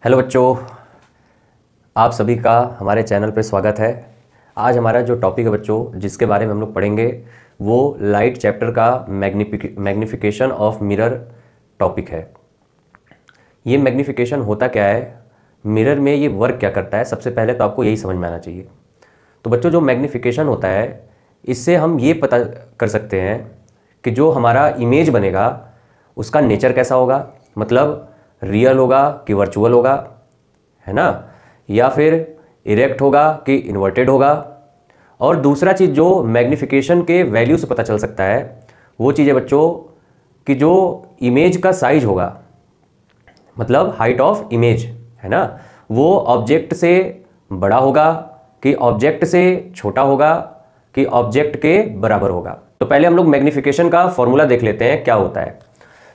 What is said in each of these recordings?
Hello बच्चों, आप सभी का हमारे चैनल पर स्वागत है। आज हमारा जो टॉपिक है बच्चों, जिसके बारे में हम लोग पढ़ेंगे वो लाइट चैप्टर का मैग्निफिकेशन ऑफ मिरर टॉपिक है। ये मैग्निफिकेशन होता क्या है, मिरर में ये वर्क क्या करता है, सबसे पहले तो आपको यही समझ में आना चाहिए। तो बच्चों, जो मैग्निफिकेशन होता है इससे हम ये पता कर सकते हैं कि जो हमारा इमेज बनेगा उसका नेचर कैसा होगा, मतलब रियल होगा कि वर्चुअल होगा, है ना, या फिर इरेक्ट होगा कि इन्वर्टेड होगा। और दूसरा चीज़ जो मैग्निफिकेशन के वैल्यू से पता चल सकता है वो चीज़ है बच्चों कि जो इमेज का साइज होगा, मतलब हाइट ऑफ इमेज, है ना, वो ऑब्जेक्ट से बड़ा होगा कि ऑब्जेक्ट से छोटा होगा कि ऑब्जेक्ट के बराबर होगा। तो पहले हम लोग मैग्निफिकेशन का फॉर्मूला देख लेते हैं क्या होता है।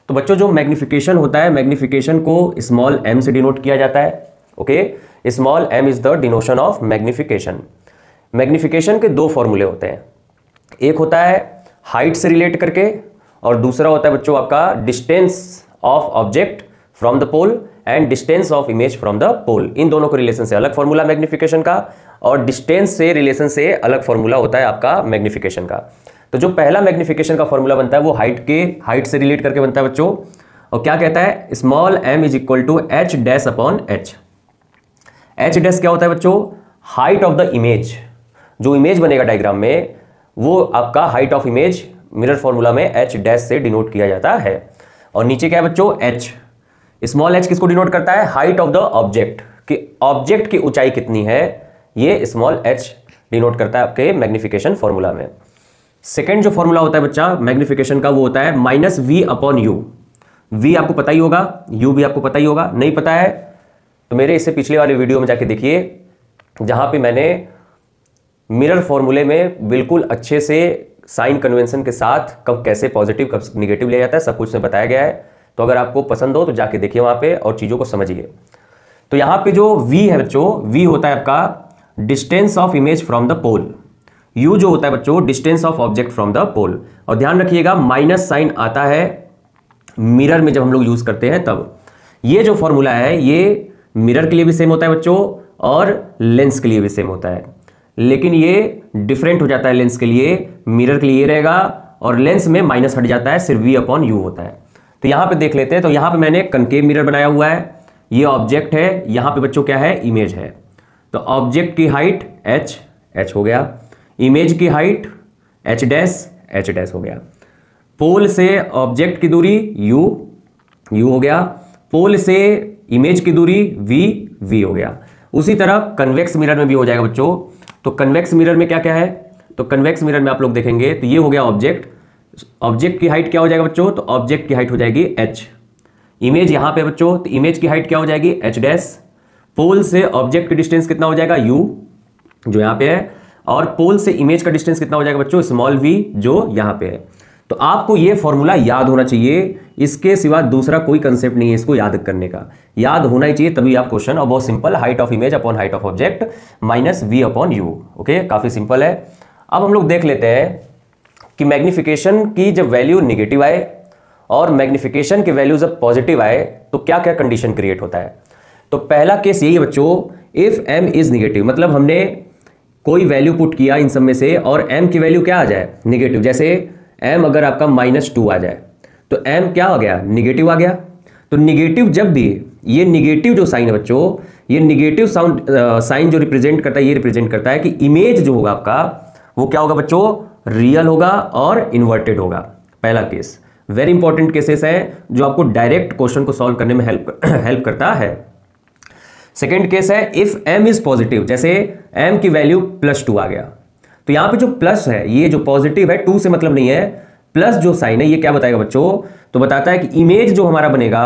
तो बच्चों, जो मैग्निफिकेशन होता है, मैग्निफिकेशन को स्मॉल m से डिनोट किया जाता है। Okay, small m is the डिनोशन of magnification. Magnification के दो फॉर्मूले होते हैं, एक होता है हाइट से रिलेट करके और दूसरा होता है बच्चों आपका distance of object from the pole and distance of image from the pole. इन दोनों को रिलेशन से अलग फॉर्मूला मैग्निफिकेशन का, और डिस्टेंस से रिलेशन से अलग फॉर्मूला होता है आपका मैग्निफिकेशन का। तो जो पहला मैग्निफिकेशन का फॉर्मूला बनता है वो हाइट से रिलेट करके बनता है बच्चों, और क्या कहता है, small m is equal to h dash upon h। h dash क्या होता है बच्चों, हाइट ऑफ द इमेज। जो इमेज बनेगा डायग्राम में वो आपका height of image mirror formula में h डैश से डिनोट किया जाता है। और नीचे क्या है बच्चों, h। स्मॉल h किसको डिनोट करता है, हाइट ऑफ द ऑब्जेक्ट, कि ऑब्जेक्ट की ऊंचाई कितनी है, ये स्मॉल h डिनोट करता है आपके मैग्निफिकेशन फॉर्मूला में। सेकेंड जो फॉर्मूला होता है बच्चा मैग्निफिकेशन का, वो होता है minus v upon you. v आपको पता ही होगा, u भी आपको पता ही होगा। नहीं पता है तो मेरे इससे पिछले वाले वीडियो में जाके देखिए, जहां पे मैंने मिरर फॉर्मूले में बिल्कुल अच्छे से साइन कन्वेंशन के साथ कब कैसे पॉजिटिव कब निगेटिव लिया जाता है सब कुछ में बताया गया है। तो अगर आपको पसंद हो तो जाके देखिए वहां पे और चीज़ों को समझिए। तो यहाँ पे जो v है बच्चों, v होता है आपका distance of image from the pole. u जो होता है बच्चों distance of object from the pole. और ध्यान रखिएगा माइनस साइन आता है मिरर में जब हम लोग यूज करते हैं तब। ये जो फॉर्मूला है ये मिरर के लिए भी सेम होता है बच्चों और लेंस के लिए भी सेम होता है, लेकिन ये डिफरेंट हो जाता है। लेंस के लिए, मिरर के लिए ये रहेगा और लेंस में माइनस हट जाता है, सिर्फ v अपॉन यू होता है। तो यहां पे देख लेते हैं। तो यहां पे मैंने कनकेव मिरर बनाया हुआ है, ये ऑब्जेक्ट है, यहां पे बच्चों क्या है, इमेज है। तो ऑब्जेक्ट की हाइट h हो गया, इमेज की हाइट h डैश हो गया। पोल से ऑब्जेक्ट की दूरी u हो गया, पोल से इमेज की दूरी v हो गया। उसी तरह कन्वेक्स मिरर में भी हो जाएगा बच्चों। तो कन्वेक्स मिरर में क्या क्या है, तो कन्वेक्स मिरर में आप लोग देखेंगे तो ये हो गया ऑब्जेक्ट की हाइट क्या हो जाएगा बच्चों, तो ऑब्जेक्ट की हाइट हो जाएगी h। इमेज यहां पे बच्चों, तो इमेज की हाइट क्या हो जाएगी h डैश। पोल से ऑब्जेक्ट की डिस्टेंस कितना हो जाएगा u जो यहां पे है, और पोल से इमेज का डिस्टेंस कितना हो जाएगा बच्चों, स्मॉल v जो यहां पे है। तो आपको ये फॉर्मूला याद होना चाहिए, इसके सिवा दूसरा कोई कंसेप्ट नहीं है इसको याद करने का, याद होना ही चाहिए तभी आप क्वेश्चन। और बहुत simple, height of image upon height of object minus v upon you. Okay, काफी सिंपल है। अब हम लोग देख लेते हैं कि मैग्निफिकेशन की जब वैल्यू निगेटिव आए और मैग्निफिकेशन की वैल्यू जब पॉजिटिव आए तो क्या क्या कंडीशन क्रिएट होता है। तो पहला केस यही है बच्चों, इफ m इज निगेटिव, मतलब हमने कोई वैल्यू पुट किया इन सब में से और m की वैल्यू क्या आ जाए, निगेटिव। जैसे m अगर आपका -2 आ जाए तो m क्या आ गया, निगेटिव आ गया। तो निगेटिव जब भी, ये निगेटिव जो साइन है बच्चों, ये निगेटिव साइन जो रिप्रेजेंट करता है, ये रिप्रेजेंट करता है कि इमेज जो होगा आपका वो क्या होगा बच्चों, रियल होगा और इन्वर्टेड होगा। पहला केस वेरी इंपॉर्टेंट केसेस है जो आपको डायरेक्ट क्वेश्चन को सॉल्व करने में हेल्प करता है। सेकेंड केस है इफ m इज पॉजिटिव, जैसे m की वैल्यू +2 आ गया। तो यहां पे जो प्लस है, ये जो पॉजिटिव है, 2 से मतलब नहीं है, प्लस जो साइन है ये क्या बताएगा बच्चों, तो बताता है कि इमेज जो हमारा बनेगा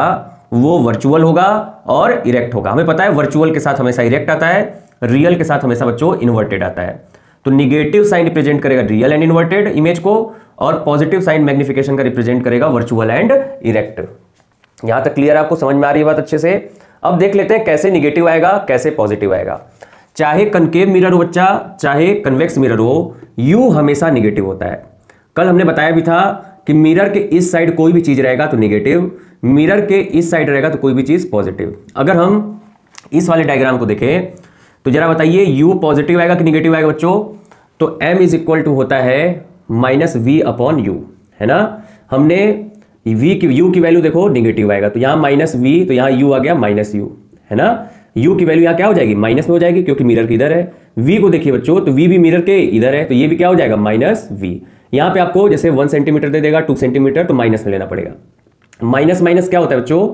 वो वर्चुअल होगा और इरेक्ट होगा। हमें पता है वर्चुअल के साथ हमेशा इरेक्ट आता है, रियल के साथ हमेशा बच्चों इन्वर्टेड आता है। तो निगेटिव साइन रिप्रेजेंट करेगा रियल एंड इन्वर्टेड इमेज को, और पॉजिटिव साइन मैग्निफिकेशन का रिप्रेजेंट करेगा वर्चुअल एंड इरेक्ट। यहां तक क्लियर, आपको समझ में आ रही है बात अच्छे से। अब देख लेते हैं कैसे निगेटिव आएगा कैसे पॉजिटिव आएगा। चाहे कनकेव मिरर हो बच्चा, चाहे कन्वेक्स मिरर हो, u हमेशा निगेटिव होता है। कल हमने बताया भी था कि मिरर के इस साइड कोई भी चीज रहेगा तो निगेटिव, मिरर के इस साइड रहेगा तो कोई भी चीज पॉजिटिव। अगर हम इस वाले डायग्राम को देखें तो जरा बताइए यू पॉजिटिव आएगा कि निगेटिव आएगा बच्चों? तो m इज इक्वल टू होता है माइनस वी अपॉन यू, है ना। हमने यू की वैल्यू देखो निगेटिव आएगा, तो यहां माइनस वी, तो यहां यू आ गया माइनस यू, है ना। यू की वैल्यू यहां क्या हो जाएगी? माइनस में हो जाएगी क्योंकि मिरर किधर है। वी को देखिए बच्चों, तो वी भी मिरर के इधर है, तो ये भी क्या हो जाएगा? Minus V. यहां पे आपको जैसे 1 सेंटीमीटर दे देगा 2 सेंटीमीटर, तो माइनस में लेना पड़ेगा। माइनस माइनस क्या होता है बच्चों?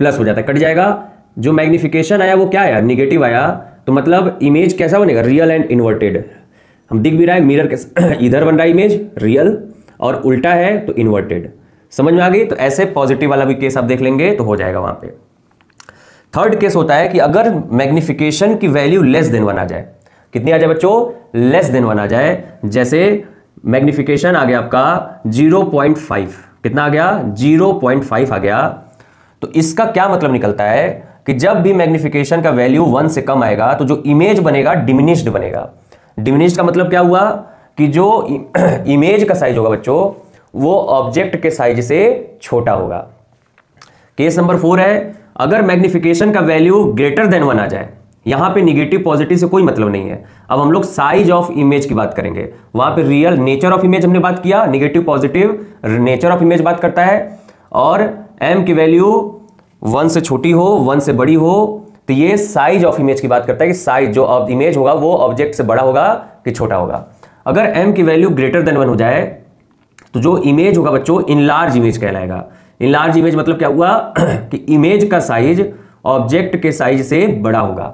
प्लस हो जाता है, कट जाएगा। जो मैग्निफिकेशन आया वो क्या आया? निगेटिव आया, तो मतलब इमेज कैसा बनेगा? Real and inverted. हम दिख भी रहा है मिरर के इधर बन रहा है इमेज रियल, और उल्टा है तो इन्वर्टेड। समझ में आ गई? तो ऐसे पॉजिटिव वाला भी केस आप देख लेंगे तो हो जाएगा वहां पे। थर्ड केस होता है कि अगर मैग्निफिकेशन की वैल्यू लेस देन 1 आ जाए। कितनी आ जाए बच्चों? लेस देन 1 आ जाए। जैसे मैग्निफिकेशन आ गया आपका 0.5, कितना आ गया? 0.5 आ गया। तो इसका क्या मतलब निकलता है कि जब भी मैग्निफिकेशन का वैल्यू 1 से कम आएगा तो जो इमेज बनेगा डिमिनिश्ड बनेगा। डिमिनिश्ड का मतलब क्या हुआ कि जो इमेज का साइज होगा बच्चों वो ऑब्जेक्ट के साइज से छोटा होगा। केस नंबर 4 है, अगर मैग्निफिकेशन का वैल्यू ग्रेटर देन 1 आ जाए। यहां पे निगेटिव पॉजिटिव से कोई मतलब नहीं है। अब हम लोग साइज ऑफ इमेज की बात करेंगे। वहां पे रियल नेचर ऑफ इमेज हमने बात किया, negative positive nature of image बात करता है, और m की वैल्यू 1 से छोटी हो 1 से बड़ी हो, तो ये साइज ऑफ इमेज की बात करता है कि साइज जो इमेज होगा वो ऑब्जेक्ट से बड़ा होगा कि छोटा होगा। अगर m की वैल्यू ग्रेटर देन 1 हो जाए तो जो इमेज होगा बच्चों इनलार्ज इमेज कहलाएगा। इनलार्ज इमेज मतलब क्या हुआ कि इमेज का साइज ऑब्जेक्ट के साइज से बड़ा होगा।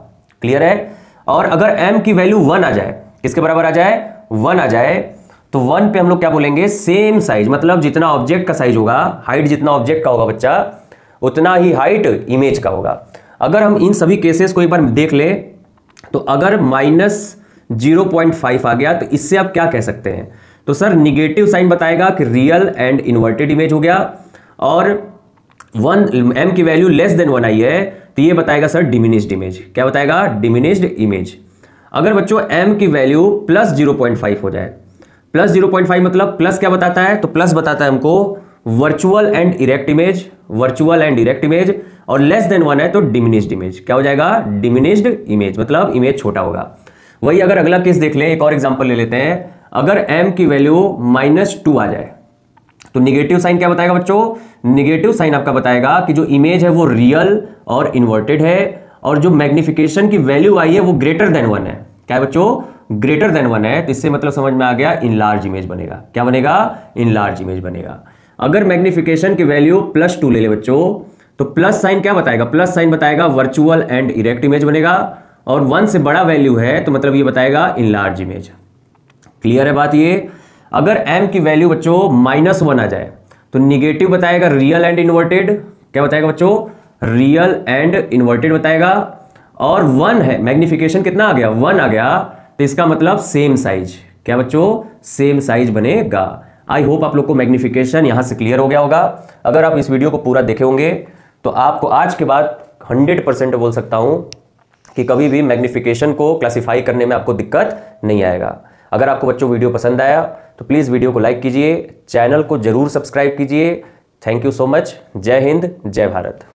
क्लियर है? और अगर m की वैल्यू 1 आ जाए, किसके बराबर आ जाए? 1 आ जाए, तो 1 पे हम लोग क्या बोलेंगे? सेम साइज, मतलब जितना ऑब्जेक्ट का साइज होगा, हाइट जितना ऑब्जेक्ट का होगा बच्चा उतना ही हाइट इमेज का होगा। अगर हम इन सभी केसेस को एक बार देख ले तो अगर -0.5 आ गया तो इससे आप क्या कह सकते हैं? तो सर निगेटिव साइन बताएगा कि रियल एंड इन्वर्टेड इमेज हो गया, और 1 m की वैल्यू लेस देन 1 आई है तो ये बताएगा सर डिमिनिश्ड इमेज। क्या बताएगा? Diminished image. अगर बच्चों m की वैल्यू +0.5 हो जाए, +0.5 मतलब प्लस क्या बताता है? तो प्लस बताता है हमको virtual and erect image, virtual and erect image, और लेस देन 1 है तो डिमिनिश्ड इमेज। क्या हो जाएगा? डिमिनिश्ड इमेज, मतलब इमेज छोटा होगा। वही अगर अगला केस देख लें, एक और एग्जांपल ले लेते हैं। अगर m की वैल्यू -2 आ जाए तो निगेटिव साइन क्या बताएगा बच्चों? निगेटिव साइन आपका बताएगा कि जो इमेज है वो रियल और इन्वर्टेड है, और जो मैग्निफिकेशन की वैल्यू आई है वो ग्रेटर देन 1 है। क्या है बच्चों? ग्रेटर देन 1 है, तो इससे मतलब समझ में आ गया इनलार्ज इमेज बनेगा। क्या बनेगा? इनलार्ज इमेज बनेगा। अगर मैग्निफिकेशन की वैल्यू +2 ले ले बच्चों, तो प्लस साइन क्या बताएगा? प्लस साइन बताएगा वर्चुअल एंड इरेक्ट इमेज बनेगा, और 1 से बड़ा वैल्यू है तो मतलब ये बताएगा इनलार्ज इमेज। क्लियर है बात ये? अगर m की वैल्यू बच्चों -1 आ जाए तो निगेटिव बताएगा रियल एंड इन्वर्टेड। क्या बताएगा बच्चों? रियल एंड इन्वर्टेड बताएगा, और 1 है, मैग्निफिकेशन कितना आ गया? 1 आ गया, तो इसका मतलब सेम साइज। क्या बच्चों? सेम साइज बनेगा। आई होप आप लोग को मैग्निफिकेशन यहां से क्लियर हो गया होगा। अगर आप इस वीडियो को पूरा देखे होंगे तो आपको आज के बाद 100% बोल सकता हूं कि कभी भी मैग्निफिकेशन को क्लासिफाई करने में आपको दिक्कत नहीं आएगा। अगर आपको बच्चों वीडियो पसंद आया तो प्लीज़ वीडियो को लाइक कीजिए, चैनल को जरूर सब्सक्राइब कीजिए। Thank you so much. जय हिंद, जय भारत।